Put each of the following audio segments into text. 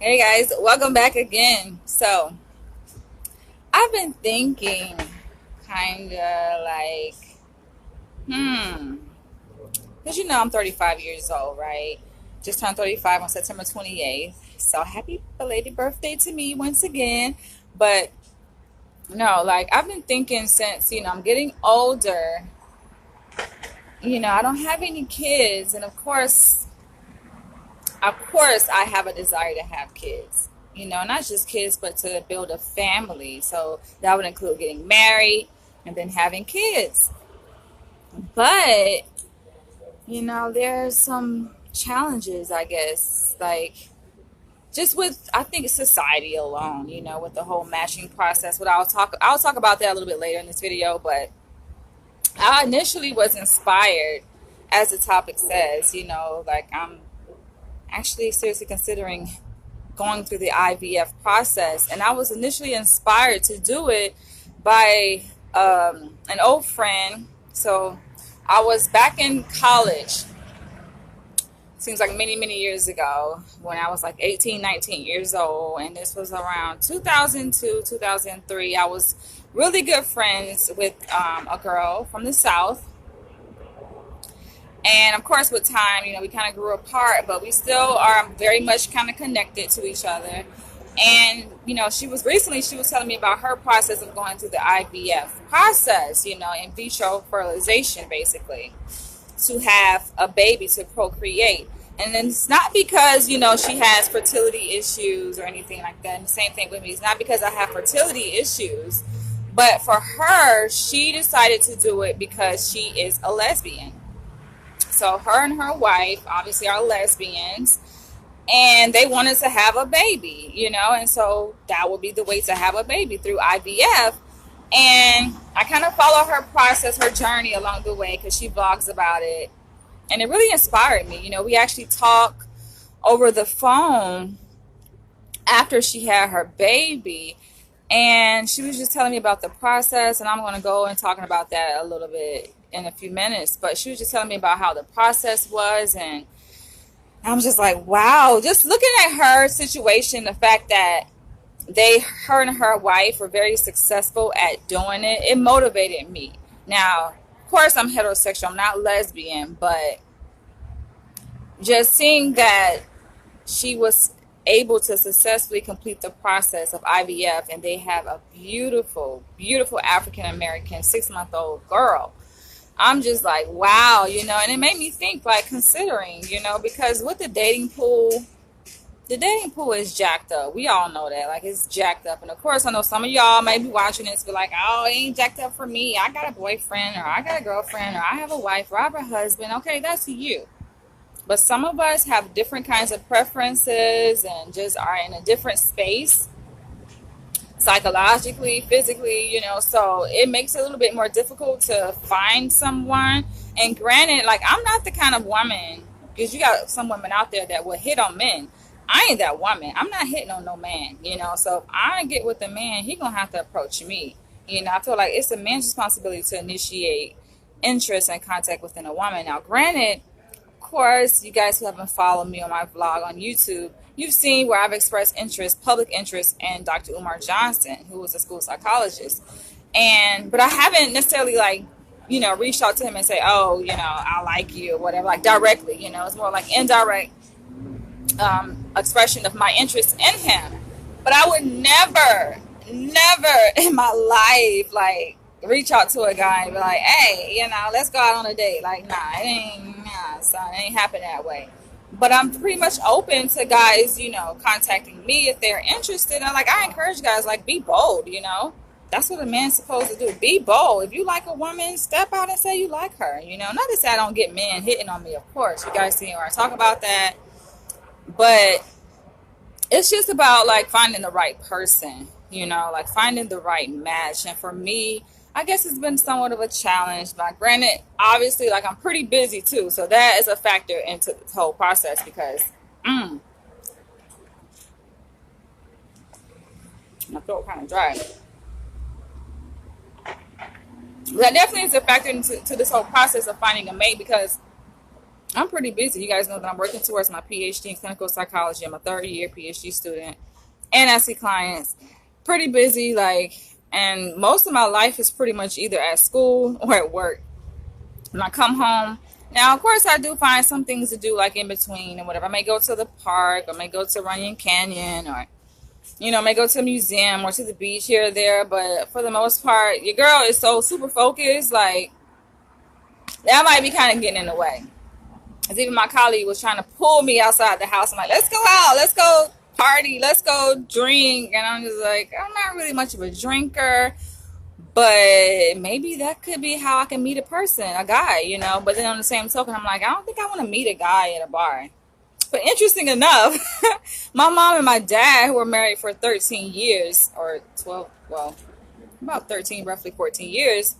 Hey guys, welcome back again. So, I've been thinking kind of like, hmm, because I'm 35 years old, right? Just turned 35 on September 28th. So, happy belated birthday to me once again. But no, like, I've been thinking since, I'm getting older, I don't have any kids. And of course, I have a desire to have kids. Not just kids, but to build a family. So that would include getting married and then having kids. But, there's some challenges, I guess, like just with, I think, society alone, with the whole matching process. I'll talk about that a little bit later in this video, but I initially was inspired, as the topic says, like I'm actually seriously considering going through the IVF process. And I was initially inspired to do it by an old friend. So I was back in college, seems like many, many years ago, when I was like 18, 19 years old. And this was around 2002, 2003. I was really good friends with a girl from the South. And of course, with time, we kind of grew apart, but we still are very much kind of connected to each other. And, she was telling me about her process of going through the IVF process, in vitro fertilization, basically, to have a baby, to procreate. And then it's not because, she has fertility issues or anything like that. And the same thing with me. It's not because I have fertility issues, but for her, she decided to do it because she is a lesbian. So her and her wife obviously are lesbians, and they wanted to have a baby, and so that would be the way to have a baby, through IVF. And I kind of follow her process, her journey along the way, because she vlogs about it, and it really inspired me. We actually talk over the phone after she had her baby, and she was just telling me about the process, and I'm going to go and talking about that a little bit in a few minutes. But she was just telling me about how the process was, and I'm just like, wow, just looking at her situation, the fact that her and her wife were very successful at doing it, it motivated me. Now, of course, I'm heterosexual, I'm not lesbian, but just seeing that she was able to successfully complete the process of IVF, and they have a beautiful, beautiful African-American 6-month-old girl. I'm just like, wow, and it made me think, like, considering, because with the dating pool is jacked up. We all know that, like, it's jacked up. And of course, I know some of y'all may be watching this, be like, oh, it ain't jacked up for me. I got a boyfriend, or I got a girlfriend, or I have a wife, or I have a husband. Okay, that's you. But some of us have different kinds of preferences and just are in a different space, psychologically, physically, so it makes it a little bit more difficult to find someone. And granted, like, I'm not the kind of woman, because you got some women out there that will hit on men. I ain't that woman. I'm not hitting on no man, so if I get with a man, he gonna have to approach me. I feel like it's a man's responsibility to initiate interest and contact within a woman. Now, granted, of course, you guys who haven't followed me on my vlog on YouTube, you've seen where I've expressed public interest in Dr. Umar Johnson, who was a school psychologist. But I haven't necessarily, like, reached out to him and say, oh, I like you or whatever, like, directly. It's more like indirect expression of my interest in him. But I would never in my life, like, reach out to a guy and be like, hey, let's go out on a date. Like, son, it ain't happen that way. But I'm pretty much open to guys, contacting me if they're interested. And, like, I encourage guys, like, be bold, That's what a man's supposed to do. Be bold. If you like a woman, step out and say you like her, Not to say I don't get men hitting on me, of course. You guys see where I talk about that. But it's just about, like, finding the right person, like finding the right match. And for me, I guess it's been somewhat of a challenge. But granted, obviously, like, I'm pretty busy too. So that is a factor into this whole process, because my throat kind of dry. That definitely is a factor into this whole process of finding a mate, because I'm pretty busy. You guys know that I'm working towards my PhD in clinical psychology. I'm a third year PhD student, and I see clients. Pretty busy, like, and most of my life is pretty much either at school or at work. When I come home, now of course I do find some things to do, like in between or whatever. I may go to the park, I may go to Runyon Canyon, or may go to a museum or to the beach here or there. But for the most part, your girl is so super focused, like that might be kind of getting in the way. Because even my colleague was trying to pull me outside the house. I'm like, let's go out, let's go party, let's go drink. And I'm just like, I'm not really much of a drinker, but maybe that could be how I can meet a person, a guy, But then on the same token, I'm like, I don't think I want to meet a guy at a bar. But interesting enough, my mom and my dad, who were married for 13 years, or 12, well, about 13, roughly 14 years,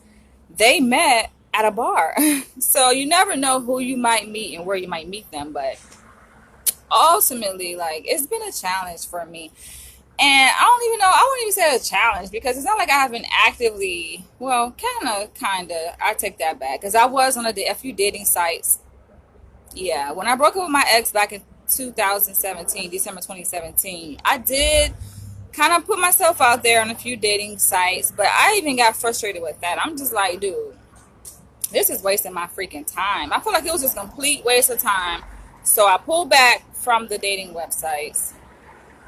they met at a bar. So you never know who you might meet and where you might meet them. But ultimately, like, it's been a challenge for me. And I won't even say a challenge, because it's not like I have been actively, well, kind of, I take that back. Because I was on a few dating sites. Yeah, when I broke up with my ex back in 2017, December 2017, I did kind of put myself out there on a few dating sites, but I even got frustrated with that. I'm just like, dude, this is wasting my freaking time. I feel like it was just a complete waste of time. So I pulled back from the dating websites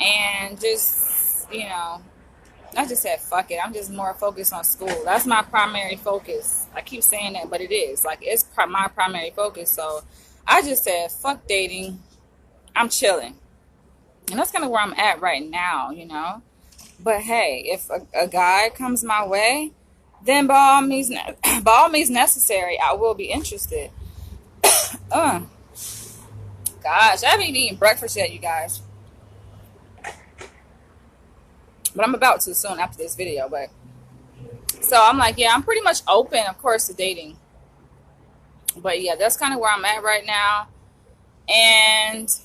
and just, I just said, fuck it. I'm just more focused on school. That's my primary focus. I keep saying that, but it is. Like, it's my primary focus. So I just said, fuck dating. I'm chilling. And that's kind of where I'm at right now, But hey, if a guy comes my way, then by all means necessary, I will be interested. Gosh, I haven't even eaten breakfast yet, you guys. But I'm about to soon after this video. But so I'm like, yeah, I'm pretty much open, of course, to dating. But yeah, that's kind of where I'm at right now. And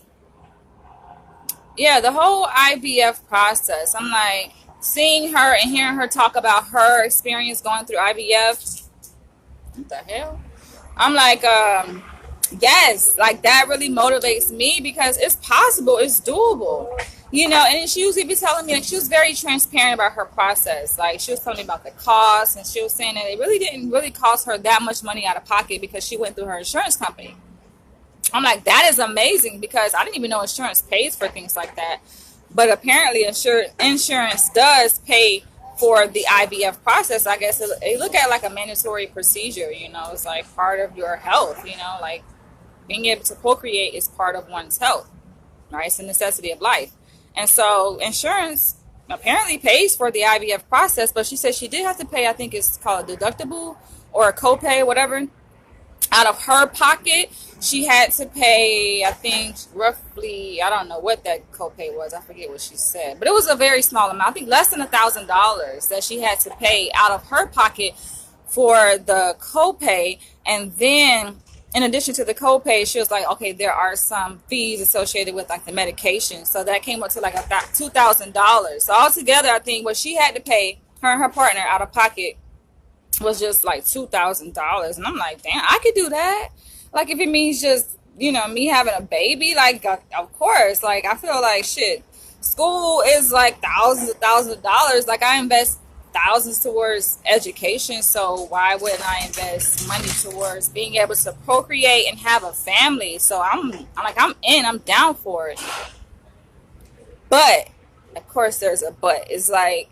yeah, the whole IVF process, I'm like, seeing her and hearing her talk about her experience going through IVF. What the hell? I'm like, yes, like that really motivates me, because it's possible, it's doable. And she usually be telling me, like, she was very transparent about her process. Like, she was telling me about the cost, and she was saying that it really didn't really cost her that much money out of pocket because she went through her insurance company. I'm like, that is amazing, because I didn't even know insurance pays for things like that. But apparently insurance does pay for the IVF process. I guess they look at it like a mandatory procedure, it's like part of your health, like being able to procreate is part of one's health, right? It's a necessity of life. And so insurance apparently pays for the IVF process, but she said she did have to pay, I think it's called a deductible or a copay, whatever. Out of her pocket, she had to pay, I think, roughly, I don't know what that copay was. I forget what she said. But it was a very small amount. I think less than $1,000 that she had to pay out of her pocket for the copay. And then, in addition to the copay, she was like, okay, there are some fees associated with, like, the medication. So that came up to, like, $2,000. So altogether, I think what she had to pay, her and her partner, out of pocket, was just like $2,000. And I'm like, damn, I could do that. Like, if it means just, me having a baby, like, of course. Like, I feel like, shit, school is like thousands of dollars. Like, I invest thousands towards education, so why wouldn't I invest money towards being able to procreate and have a family? So I'm down for it. But of course there's a but. It's like,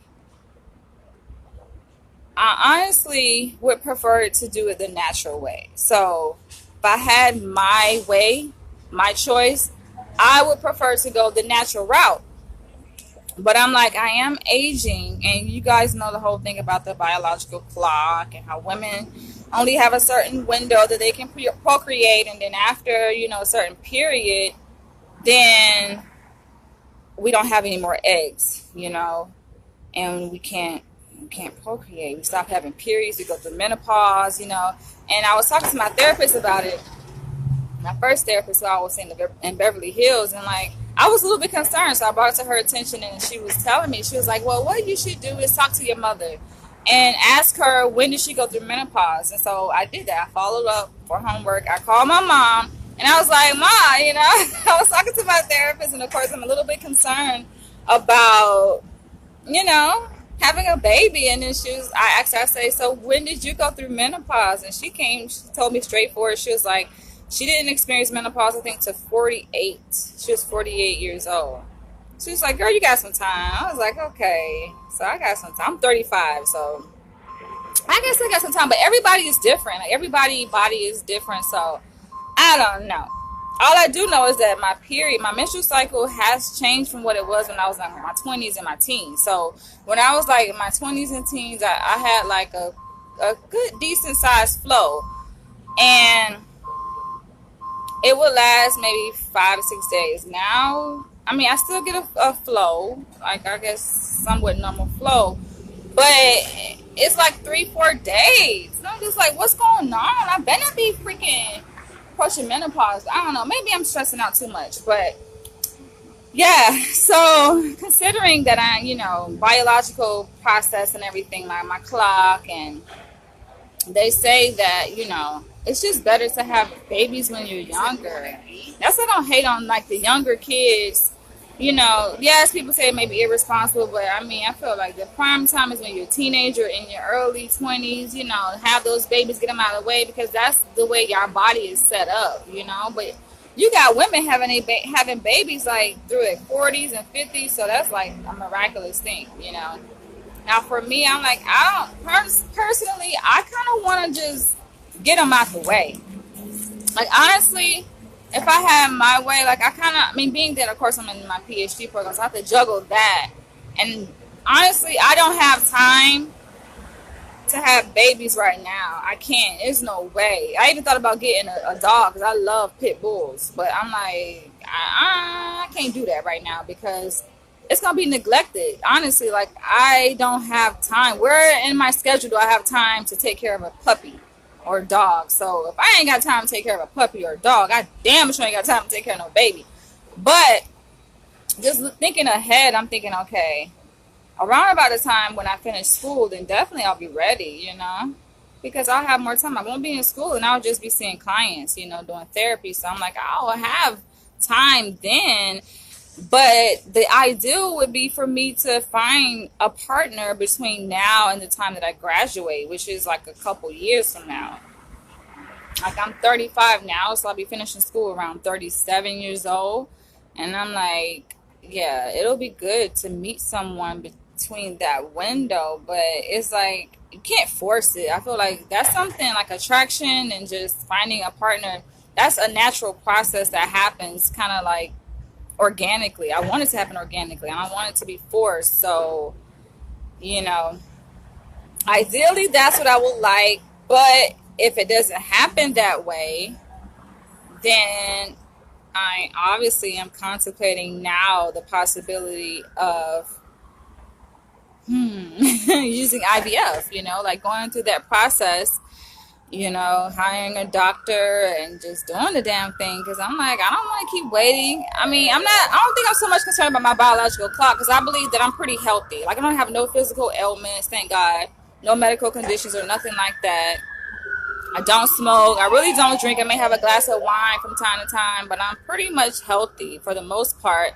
I honestly would prefer to do it the natural way. So if I had my way, my choice, I would prefer to go the natural route. But I'm like, I am aging, and you guys know the whole thing about the biological clock and how women only have a certain window that they can procreate, and then after, a certain period, then we don't have any more eggs, and we can't procreate. We stop having periods. We go through menopause, And I was talking to my therapist about it. My first therapist, I was in Beverly Hills, and like, I was a little bit concerned, so I brought it to her attention, and she was telling me, she was like, well, what you should do is talk to your mother and ask her, when did she go through menopause? And so I did that. I followed up for homework. I called my mom, And I was like, Ma, you know, I was talking to my therapist, and of course, I'm a little bit concerned about, you know, having a baby. And then I asked her, I say, so when did you go through menopause? And she told me straightforward. She was like, she didn't experience menopause, I think, to 48. She was 48 years old. She was like, girl, you got some time. I was like, okay. So I got some time. I'm 35, so I guess I got some time. But everybody is different. Like, everybody's body is different, so I don't know. All I do know is that my menstrual cycle has changed from what it was when I was in my 20s and my teens. So when I was like in my 20s and teens, I had like a good, decent sized flow. And it would last maybe 5 to 6 days. Now, I mean, I still get a flow, like I guess somewhat normal flow, but it's like 3-4 days. And I'm just like, what's going on? I better not be freaking approaching menopause. I don't know. Maybe I'm stressing out too much, but yeah. So considering that I, you know, biological process and everything, like my clock, and they say that, you know, it's just better to have babies when you're younger. That's why I don't hate on like the younger kids. You know, yes, people say it may be irresponsible, but I mean, I feel like the prime time is when you're a teenager, in your early 20s, you know, have those babies, get them out of the way, because that's the way your body is set up, you know. But you got women having babies like through their 40s and 50s, so that's like a miraculous thing, you know. Now for me, I'm like, I don't, personally, I kind of want to just get them out the way. Like, honestly, if I had my way, like, I mean, being that, of course, I'm in my PhD program, so I have to juggle that. And honestly, I don't have time to have babies right now. I can't. There's no way. I even thought about getting a dog, because I love pit bulls. But I'm like, I can't do that right now, because it's going to be neglected. Honestly, like, I don't have time. Where in my schedule do I have time to take care of a puppy or a dog? So if I ain't got time to take care of a puppy or a dog, I damn sure ain't got time to take care of no baby. But just thinking ahead, I'm thinking, okay, around about the time when I finish school, then definitely I'll be ready, you know, because I'll have more time. I won't be in school, and I'll just be seeing clients, you know, doing therapy. So I'm like, I'll have time then. But the ideal would be for me to find a partner between now and the time that I graduate, which is like a couple years from now. Like, I'm 35 now, so I'll be finishing school around 37 years old. And I'm like, yeah, it'll be good to meet someone between that window. But it's like, you can't force it. I feel like that's something like attraction and just finding a partner. That's a natural process that happens kind of like organically. I want it to happen organically. I don't want it to be forced. So, you know, ideally that's what I would like. But if it doesn't happen that way, then I obviously am contemplating now the possibility of using IVF, you know, like going through that process, you know, hiring a doctor and just doing the damn thing. Because I'm like, I don't want to keep waiting. I mean, I don't think I'm so much concerned about my biological clock, because I believe that I'm pretty healthy. Like, I don't have no physical ailments, thank God. No medical conditions or nothing like that. I don't smoke. I really don't drink. I may have a glass of wine from time to time, but I'm pretty much healthy for the most part.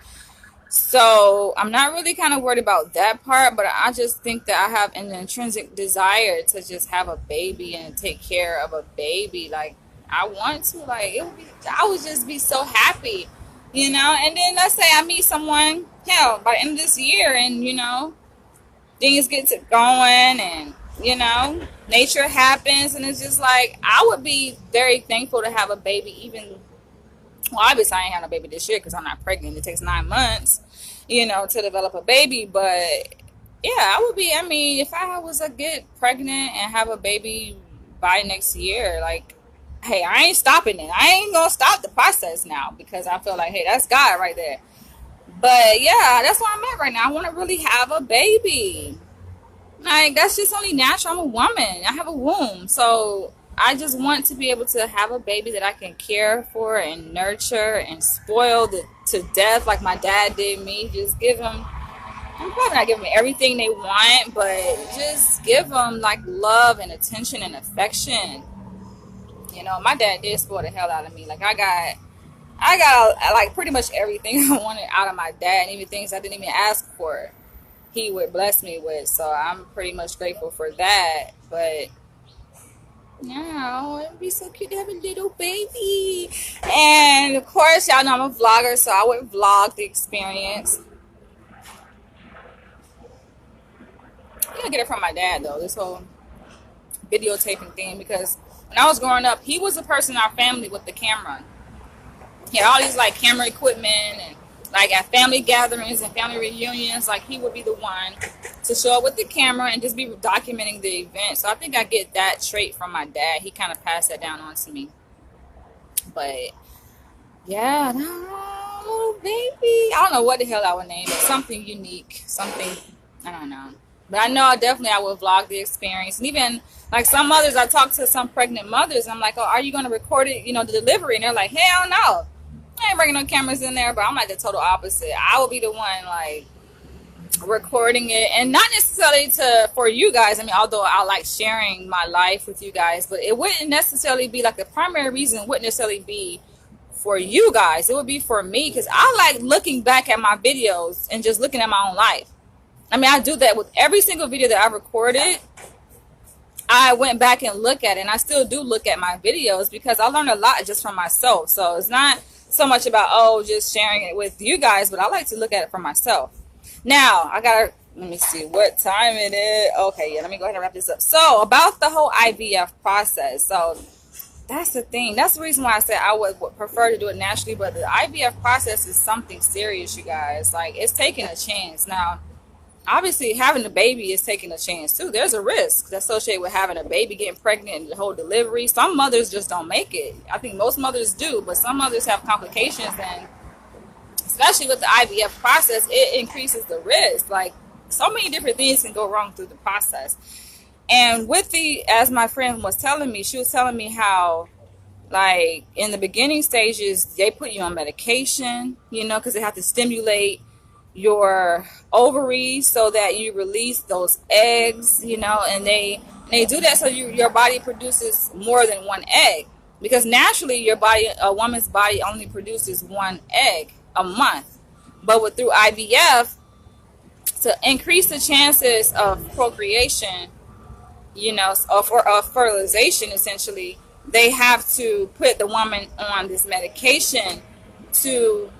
So I'm not really kind of worried about that part, but I just think that I have an intrinsic desire to just have a baby and take care of a baby. Like, I want to, like, I would just be so happy, you know. And then let's say I meet someone, hell, by the end of this year, and, you know, things get to going, and, you know, nature happens, and it's just like, I would be very thankful to have a baby. Even, well, obviously I ain't having a baby this year because I'm not pregnant. It takes 9 months, you know, to develop a baby. But yeah, I would be, I mean, if I was to get pregnant and have a baby by next year, like, hey, I ain't stopping it. I ain't gonna stop the process now, because I feel like, hey, that's God right there. But yeah, that's where I'm at right now. I want to really have a baby. Like, that's just only natural. I'm a woman. I have a womb. So I just want to be able to have a baby that I can care for and nurture and spoil to death like my dad did me. Just give them, I'm probably not giving them everything they want, but just give them like love and attention and affection. You know, my dad did spoil the hell out of me. Like I got like pretty much everything I wanted out of my dad, and even things I didn't even ask for, he would bless me with. So I'm pretty much grateful for that. But now it'd be so cute to have a little baby. And of course, y'all know I'm a vlogger, so I would vlog the experience. I'm gonna get it from my dad though, this whole videotaping thing, because when I was growing up, he was the person in our family with the camera. He had all these like camera equipment, and like at family gatherings and family reunions, like he would be the one to show up with the camera and just be documenting the event. So I think I get that trait from my dad. He kind of passed that down on to me. But yeah, no, baby, I don't know what the hell I would name it. Something unique, something, I don't know. But I know I will vlog the experience. And even like some mothers, I talk to some pregnant mothers. I'm like, oh, are you going to record it, you know, the delivery? And they're like, hell no. I ain't bringing no cameras in there. But I'm like the total opposite. I will be the one like recording it. And not necessarily for you guys. I mean, although I like sharing my life with you guys. But it wouldn't necessarily be like the primary reason wouldn't necessarily be for you guys. It would be for me. Because I like looking back at my videos and just looking at my own life. I mean, I do that with every single video that I recorded. I went back and look at it, and I still do look at my videos because I learned a lot just from myself. So it's not so much about, oh, just sharing it with you guys, but I like to look at it for myself. Now, let me see what time it is. Okay, yeah, let me go ahead and wrap this up. So about the whole IVF process. So that's the thing. That's the reason why I said I would prefer to do it naturally, but the IVF process is something serious, you guys. Like, it's taking a chance. Now, obviously, having a baby is taking a chance too. There's a risk that's associated with having a baby, getting pregnant, and the whole delivery. Some mothers just don't make it. I think most mothers do, but some mothers have complications, and especially with the IVF process, it increases the risk. Like, so many different things can go wrong through the process. And as my friend was telling me, she was telling me how, like, in the beginning stages, they put you on medication, you know, because they have to stimulate your ovaries so that you release those eggs, you know, and they do that so your body produces more than one egg, because naturally a woman's body only produces one egg a month. But through IVF, to increase the chances of procreation, you know, of fertilization, essentially, they have to put the woman on this medication to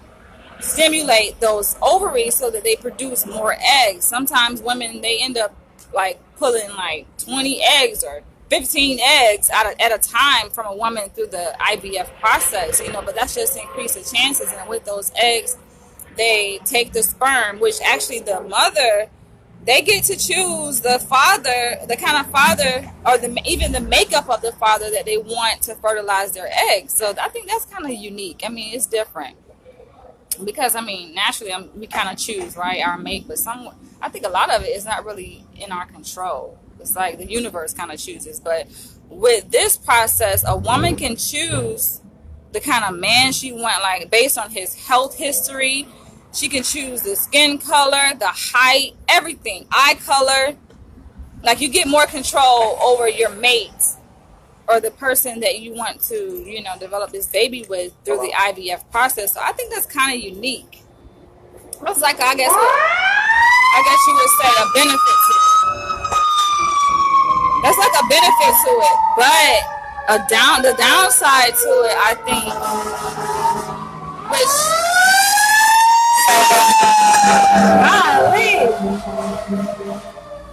stimulate those ovaries so that they produce more eggs. Sometimes women, they end up like pulling like 20 eggs or 15 eggs at a time from a woman through the IVF process, you know, but that's just to increase the chances. And with those eggs, they take the sperm, which actually the mother, they get to choose the father, the kind of father, or even the makeup of the father that they want to fertilize their eggs. So I think that's kind of unique. I mean, it's different. Because, I mean, naturally, we kind of choose, right, our mate. But I think a lot of it is not really in our control. It's like the universe kind of chooses. But with this process, a woman can choose the kind of man she wants, like, based on his health history. She can choose the skin color, the height, everything, eye color. Like, you get more control over your mate or the person that you want to, you know, develop this baby with through the IVF process. So I think that's kind of unique. It's like, I guess you would say a benefit to it. That's like a benefit to it. But the downside to it, I think, which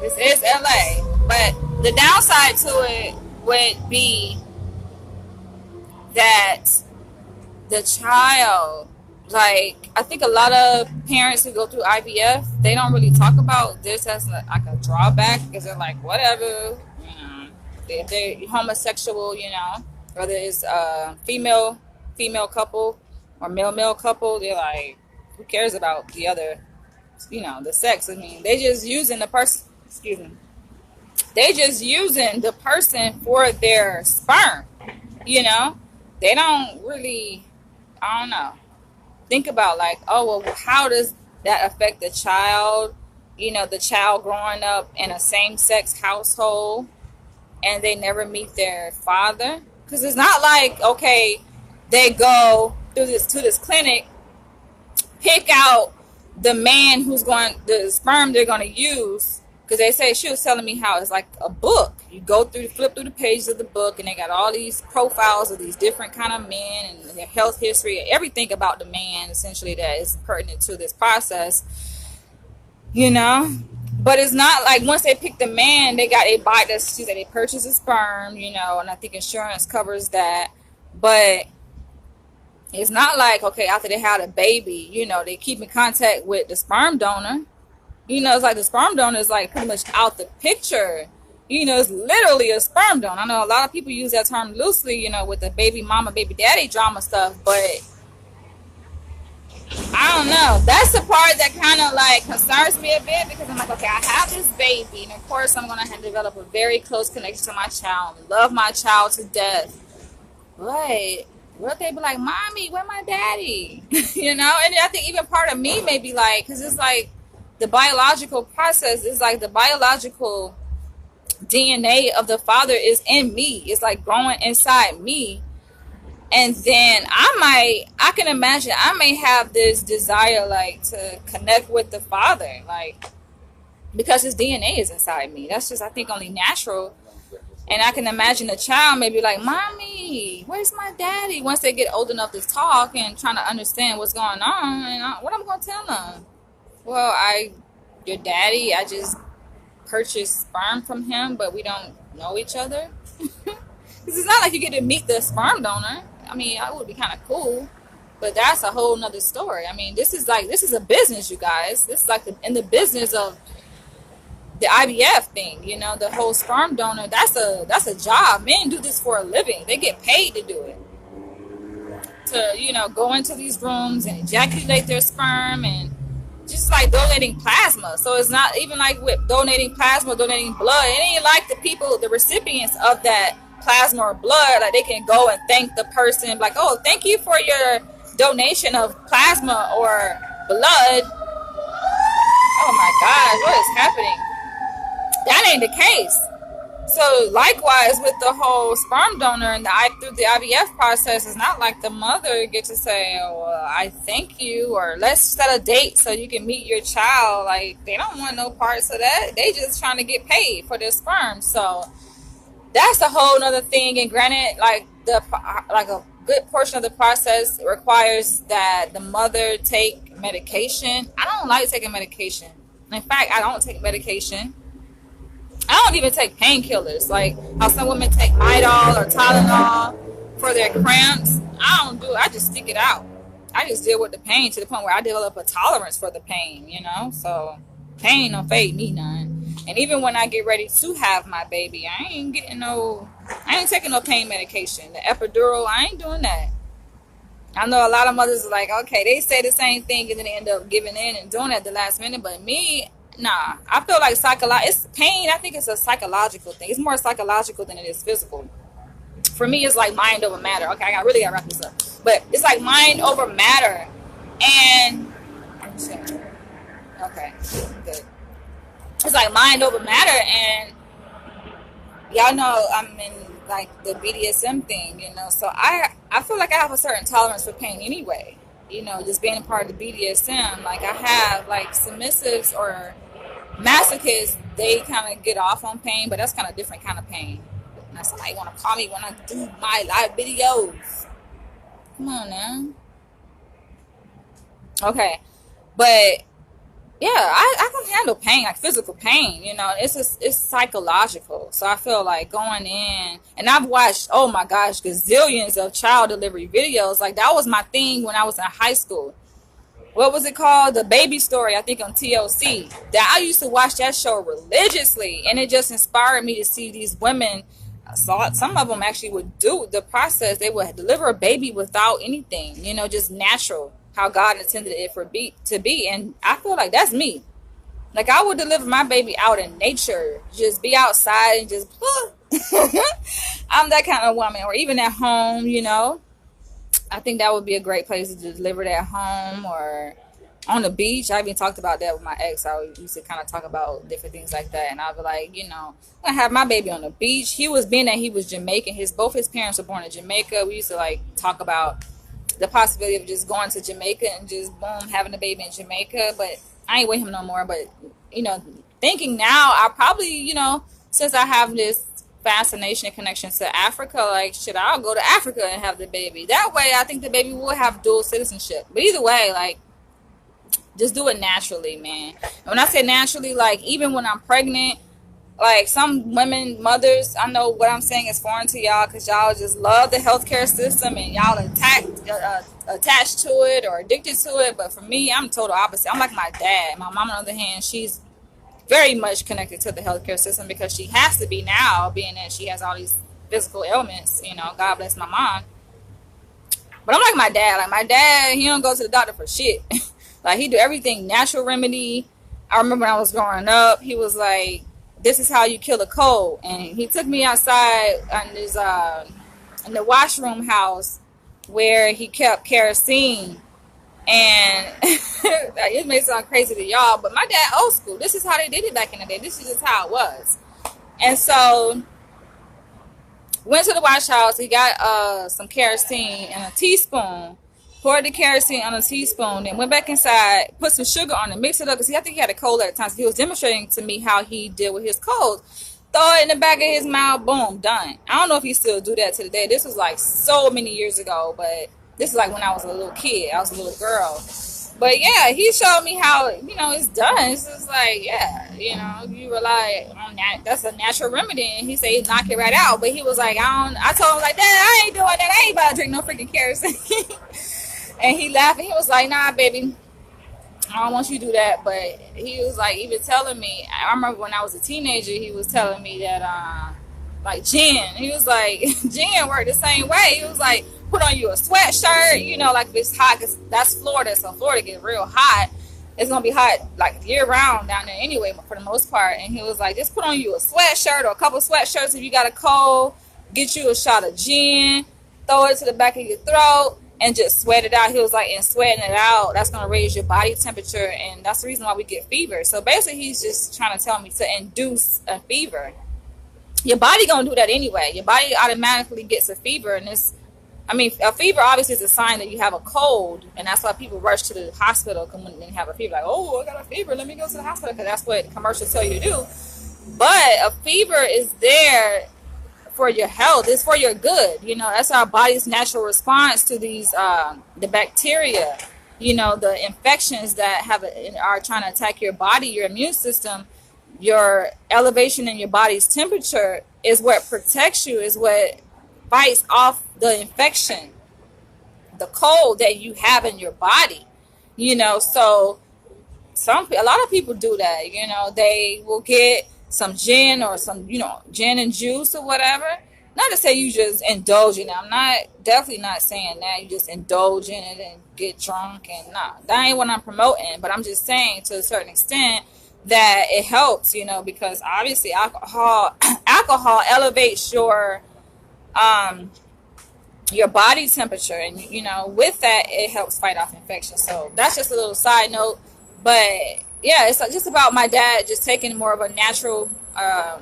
this is LA, but the downside to it would be that the child, like, I think a lot of parents who go through IVF, they don't really talk about this as like a drawback, because they're like, whatever, you know, they're homosexual, you know, whether it's a female couple or male couple, they're like, who cares about the other, you know, the sex? I mean, they just using the person, they just using the person for their sperm, you know. They don't really, I don't know, think about like, oh, well, how does that affect the child? You know, the child growing up in a same-sex household and they never meet their father. Because it's not like, okay, they go through this to this clinic, pick out the man who's going, the sperm they're going to use. Because they say, she was telling me how it's like a book. You go through, flip through the pages of the book, and they got all these profiles of these different kind of men and their health history, everything about the man essentially that is pertinent to this process, you know. But it's not like once they pick the man, they buy this, that they purchase a sperm, you know, and I think insurance covers that. But it's not like, okay, after they had a baby, you know, they keep in contact with the sperm donor. You know, it's like the sperm donor is like pretty much out the picture. You know, it's literally a sperm donor. I know a lot of people use that term loosely, you know, with the baby mama, baby daddy drama stuff, but I don't know. That's the part that kind of like concerns me a bit, because I'm like, okay, I have this baby, and of course I'm going to develop a very close connection to my child, love my child to death. But what if they be like, mommy, where my daddy? You know, and I think even part of me may be like, because it's like the biological process is like the biological DNA of the father is in me. It's like growing inside me. And then I can imagine I may have this desire like to connect with the father, like, because his DNA is inside me. That's just, I think, only natural. And I can imagine the child may be like, mommy, where's my daddy? Once they get old enough to talk and trying to understand what's going on. And what I'm going to tell them? Well, your daddy, I just purchased sperm from him, but we don't know each other. Because it's not like you get to meet the sperm donor. I mean, that would be kind of cool, but that's a whole nother story. I mean, this is a business, you guys. This is like in the business of the IVF thing, you know, the whole sperm donor. That's a job. Men do this for a living. They get paid to do it. To, you know, go into these rooms and ejaculate their sperm, and just like donating plasma. So it's not even like with donating plasma, donating blood. It ain't like the people, the recipients of that plasma or blood, like they can go and thank the person, like, oh, thank you for your donation of plasma or blood. Oh my gosh, what is happening? That ain't the case. So likewise with the whole sperm donor and through the IVF process, it's not like the mother gets to say, oh, I thank you, or let's set a date so you can meet your child. Like, they don't want no parts of that. They just trying to get paid for their sperm. So that's a whole nother thing. And granted, like a good portion of the process requires that the mother take medication. I don't like taking medication. In fact, I don't take medication. I don't even take painkillers. Like how some women take Midol or Tylenol for their cramps. I don't do it. I just stick it out. I just deal with the pain to the point where I develop a tolerance for the pain, you know? So pain don't fade me none. And even when I get ready to have my baby, I ain't taking no pain medication. The epidural, I ain't doing that. I know a lot of mothers are like, okay, they say the same thing and then they end up giving in and doing it at the last minute. But me, nah. I feel like it's pain. I think it's a psychological thing. It's more psychological than it is physical. For me, it's like mind over matter. Okay, I really gotta wrap this up. But it's like mind over matter. And okay, good. It's like mind over matter, and y'all know I'm in like the BDSM thing, you know. So I feel like I have a certain tolerance for pain anyway. You know, just being a part of the BDSM, like I have like submissives or masochists, they kind of get off on pain, but that's kind of different kind of pain. Now somebody want to call me when I do my live videos. Come on now. Okay, but yeah, I can handle pain, like physical pain, you know. It's psychological. So I feel like going in, and I've watched, oh my gosh, gazillions of child delivery videos. Like that was my thing when I was in high school. What was it called? The Baby Story, I think on TLC. That I used to watch that show religiously, and it just inspired me to see these women. Some of them actually would do the process. They would deliver a baby without anything, you know, just natural. How God intended it to be. And I feel like that's me. Like I would deliver my baby out in nature, just be outside and just I'm that kind of woman. Or even at home, you know. I think that would be a great place to deliver it at home, or on the beach. I even talked about that with my ex. I used to kind of talk about different things like that, and I'd be like, I'm gonna have my baby on the beach. He was, being that he was Jamaican, both his parents were born in Jamaica. We used to like talk about the possibility of just going to Jamaica and just boom, having a baby in Jamaica. But I ain't with him no more. But thinking now, I probably, since I have this fascination and connection to Africa, like, shit, I'll go to Africa and have the baby. That way, I think the baby will have dual citizenship. But either way, like, just do it naturally, man. And when I say naturally, like, even when I'm pregnant, like, some women, mothers, I know what I'm saying is foreign to y'all because y'all just love the healthcare system and y'all attached to it or addicted to it. But for me, I'm total opposite. I'm like my dad. My mom, on the other hand, she's very much connected to the healthcare system because she has to be now, being that she has all these physical ailments. God bless my mom. But I'm like my dad. Like, my dad, he don't go to the doctor for shit. Like, he do everything natural remedy. I remember when I was growing up, he was like, this is how you kill a cold. And he took me outside in the washroom house where he kept kerosene. And it may sound crazy to y'all, but my dad old school. This is how they did it back in the day. This is just how it was. And so went to the wash house. He got some kerosene and a teaspoon. Poured the kerosene on a teaspoon, then went back inside, put some sugar on it, mixed it up, because I think he had a cold at the time. So he was demonstrating to me how he dealt with his cold. Throw it in the back of his mouth, boom, done. I don't know if he still do that to the day. This was like so many years ago, but this is like when I was a little kid. I was a little girl. But yeah, he showed me how, it's done. It's just like, yeah, you rely on that. That's a natural remedy. And he said he'd knock it right out. But he was like, I told him like, Dad, I ain't doing that. I ain't about to drink no freaking kerosene. And he laughed and he was like, nah, baby, I don't want you to do that. But he was like, even telling me, I remember when I was a teenager, he was telling me that, like, gin. He was like, gin worked the same way. He was like, put on you a sweatshirt, like if it's hot, because that's Florida. So Florida gets real hot. It's going to be hot, like, year round down there anyway, but for the most part. And he was like, just put on you a sweatshirt or a couple sweatshirts if you got a cold. Get you a shot of gin. Throw it to the back of your throat. And just sweat it out. He was like, and sweating it out, that's going to raise your body temperature. And that's the reason why we get fever. So basically, he's just trying to tell me to induce a fever. Your body going to do that anyway. Your body automatically gets a fever. And a fever obviously is a sign that you have a cold. And that's why people rush to the hospital when they have a fever. Like, oh, I got a fever. Let me go to the hospital. Because that's what commercials tell you to do. But a fever is there for your health. It's for your good. That's our body's natural response to these the bacteria, the infections that are trying to attack your body, your immune system. Your elevation in your body's temperature is what protects you, is what fights off the infection, the cold that you have in your body. So a lot of people do that. They will get some gin or some, gin and juice or whatever. Not to say you just indulge in it. I'm definitely not saying that. You just indulge in it and get drunk and that ain't what I'm promoting. But I'm just saying to a certain extent that it helps, because obviously alcohol elevates your body temperature. And, with that, it helps fight off infection. So that's just a little side note. But yeah, it's just about my dad just taking more of a natural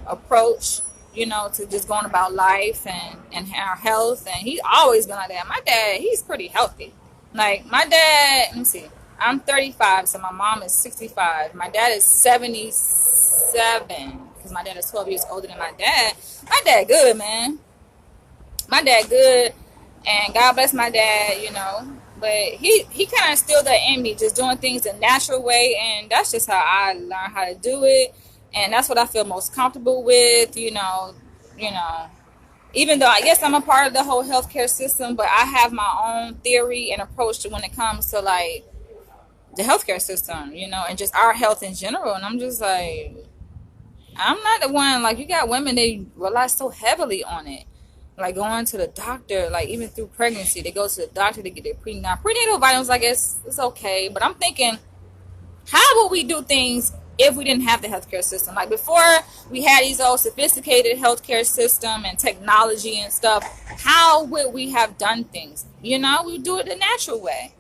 approach, to just going about life and our health. And he's always been like that. My dad, he's pretty healthy. Like, my dad, let me see, I'm 35, so my mom is 65. My dad is 77, because my dad is 12 years older than my dad. My dad good, man. My dad good, and God bless my dad, But he kind of instilled that in me, just doing things the natural way, and that's just how I learned how to do it, and that's what I feel most comfortable with, Even though I guess I'm a part of the whole healthcare system, but I have my own theory and approach to when it comes to like the healthcare system, and just our health in general. And I'm just like, I'm not the one. Like, you got women, they rely so heavily on it. Like, going to the doctor, like, even through pregnancy, they go to the doctor to get their prenatal vitamins. I guess it's okay. But I'm thinking, how would we do things if we didn't have the healthcare system? Like, before we had these old sophisticated healthcare system and technology and stuff, how would we have done things? We would do it the natural way.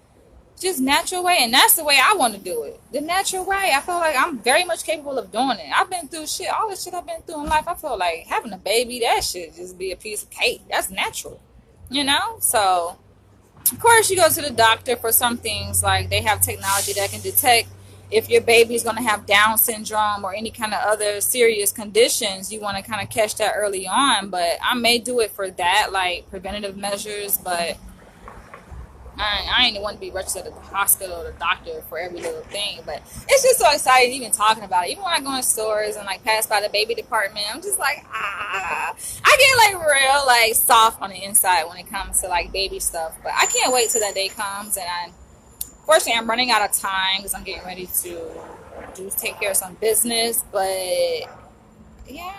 just natural way, and that's the way I want to do it. The natural way. I feel like I'm very much capable of doing it. I've been through shit, all the shit I've been through in life. I feel like having a baby, that should just be a piece of cake. That's natural, you know. So of course, you go to the doctor for some things, like they have technology that can detect if your baby's going to have Down syndrome or any kind of other serious conditions. You want to kind of catch that early on, but I may do it for that, like preventative measures, but I ain't the one to be registered at the hospital or the doctor for every little thing. But it's just so exciting even talking about it. Even when I go in stores and like pass by the baby department, I'm just like, I get like real like soft on the inside when it comes to like baby stuff. But I can't wait till that day comes. And fortunately, I'm running out of time because I'm getting ready to take care of some business. But yeah,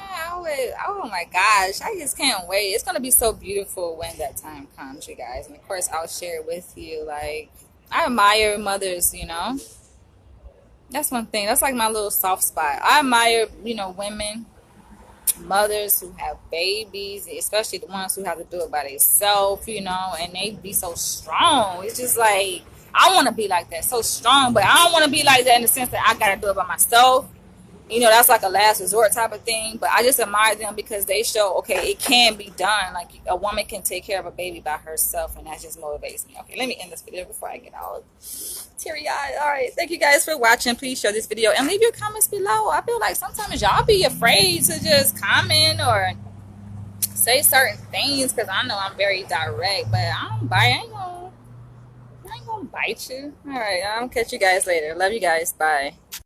oh my gosh, I just can't wait. It's gonna be so beautiful when that time comes, you guys. And of course, I'll share it with you. Like, I admire mothers, you know. That's one thing. That's like my little soft spot. I admire, you know, women, mothers who have babies, especially the ones who have to do it by themselves, you know, and they be so strong. It's just like, I want to be like that, so strong, but I don't want to be like that in the sense that I gotta do it by myself. You know, that's like a last resort type of thing. But I just admire them because they show, okay, it can be done. Like, a woman can take care of a baby by herself, and that just motivates me. Okay, let me end this video before I get all teary-eyed. All right, thank you guys for watching. Please share this video and leave your comments below. I feel like sometimes y'all be afraid to just comment or say certain things because I know I'm very direct, but I don't bite. I ain't gonna bite you. All right, I'll catch you guys later. Love you guys. Bye.